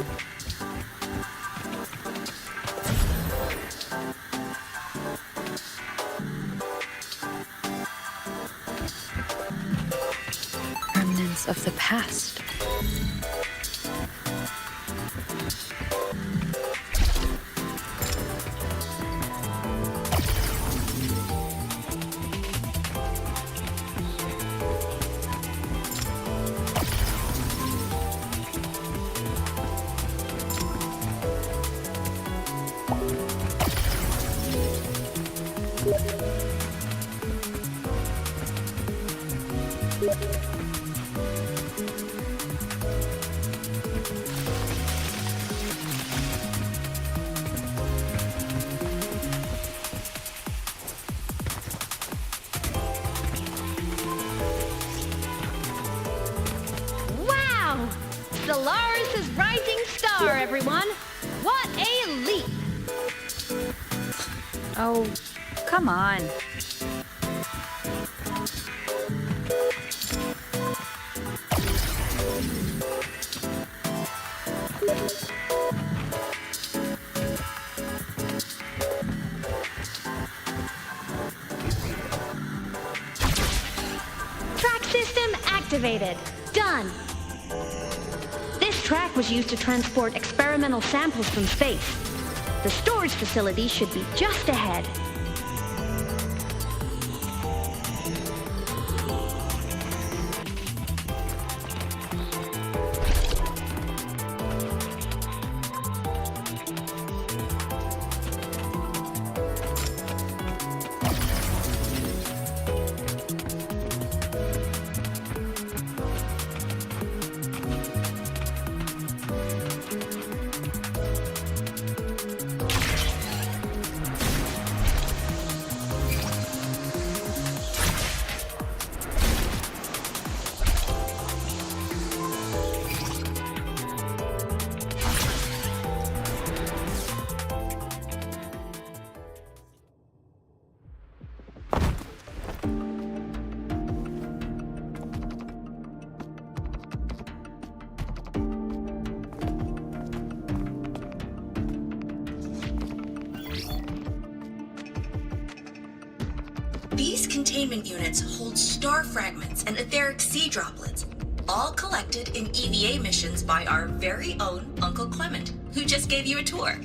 Remnants of the past. Solaris' rising star, everyone! What a leap! Oh, come on. Track system activated. Done. This track was used to transport experimental samples from space. The storage facility should be just ahead. These containment units hold star fragments and etheric sea droplets, all collected in EVA missions by our very own Uncle Clement, who just gave you a tour.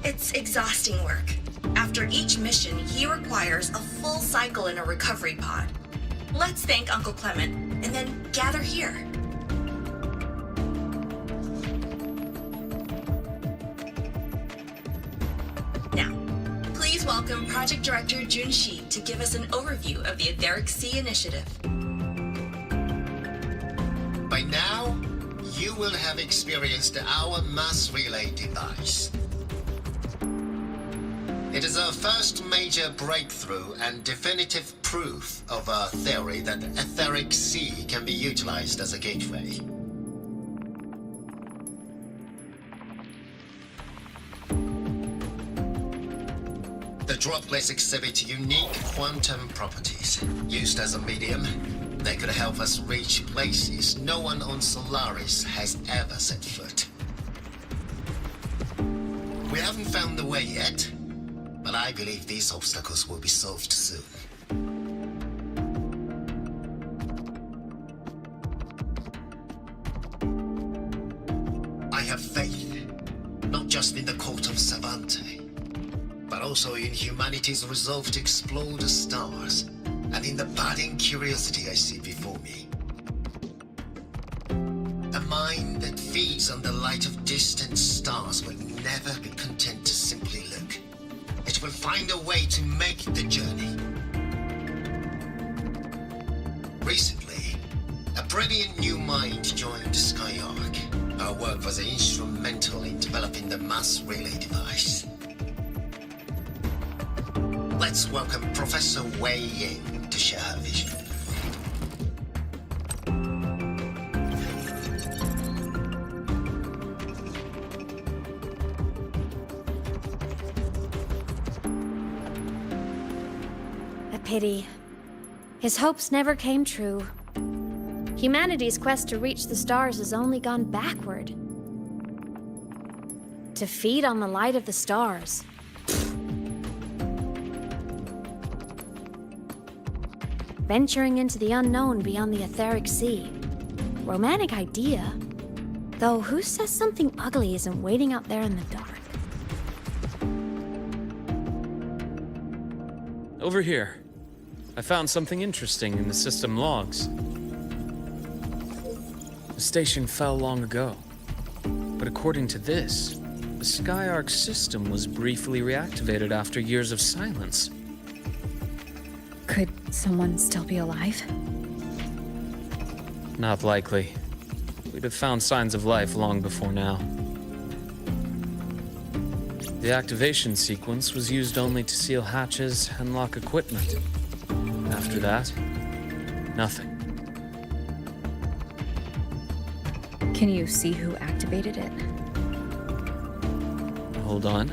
It's exhausting work. After each mission, he requires a full cycle in a recovery pod. Let's thank Uncle Clement and then gather here. Please welcome Project Director Jun Shi to give us an overview of the Etheric Sea Initiative. By now, you will have experienced our mass relay device. It is our first major breakthrough and definitive proof of our theory that the Etheric Sea can be utilized as a gateway. The droplets exhibit unique quantum properties. Used as a medium, they could help us reach places no one on Solaris has ever set foot. We haven't found the way yet, but I believe these obstacles will be solved soon. I have faith, not just in the court of Savante, but also in humanity's resolve to explore the stars, and in the budding curiosity I see before me. A mind that feeds on the light of distant stars will never be content to simply look. It will find a way to make the journey. Recently, a brilliant new mind joined Skyark. Our work was instrumental in developing the mass relay device. Let's welcome Professor Wei Ying to share her vision. A pity. His hopes never came true. Humanity's quest to reach the stars has only gone backward. To feed on the light of the stars. Venturing into the unknown beyond the Etheric Sea. Romantic idea. Though who says something ugly isn't waiting out there in the dark? Over here. I found something interesting in the system logs. The station fell long ago. But according to this, the Skyark system was briefly reactivated after years of silence. Could someone still be alive? Not likely. We'd have found signs of life long before now. The activation sequence was used only to seal hatches and lock equipment. After that, nothing. Can you see who activated it? Hold on.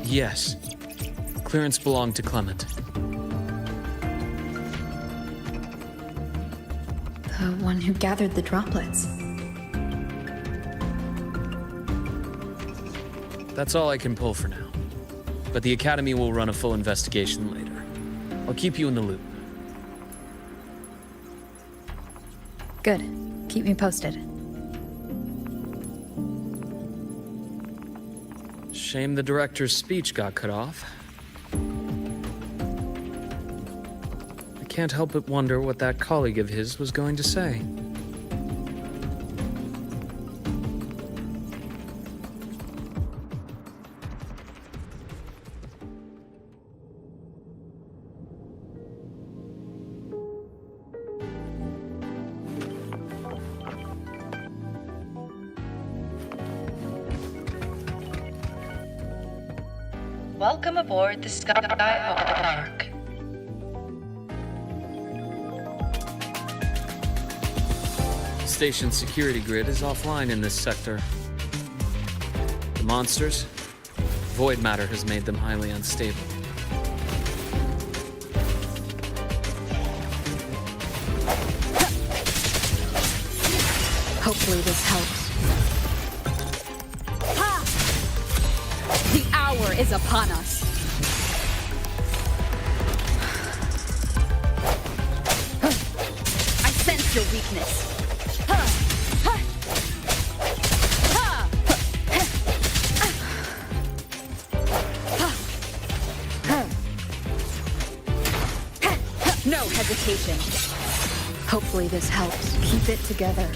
Yes. Clearance belonged to Clement. The one who gathered the droplets. That's all I can pull for now. But the Academy will run a full investigation later. I'll keep you in the loop. Good. Keep me posted. Shame the director's speech got cut off. I can't help but wonder what that colleague of his was going to say. Welcome aboard the Sky Ark. Station's security grid is offline in this sector. The monsters? Void matter has made them highly unstable. Hopefully this helps. The hour is upon us. I sense your weakness. No hesitation. Hopefully this helps. Keep it together.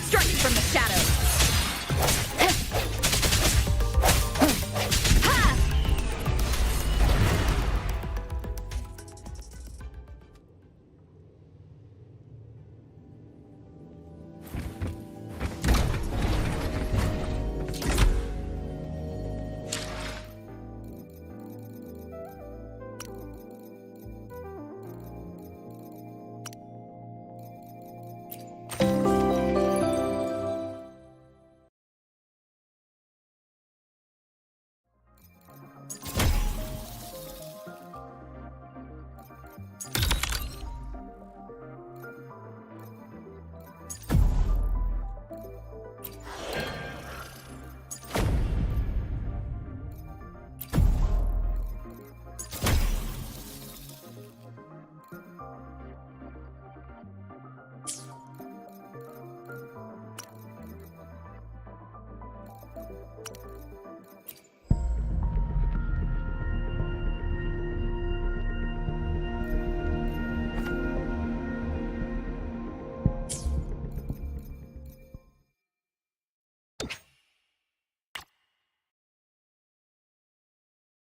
Strike from the shadows.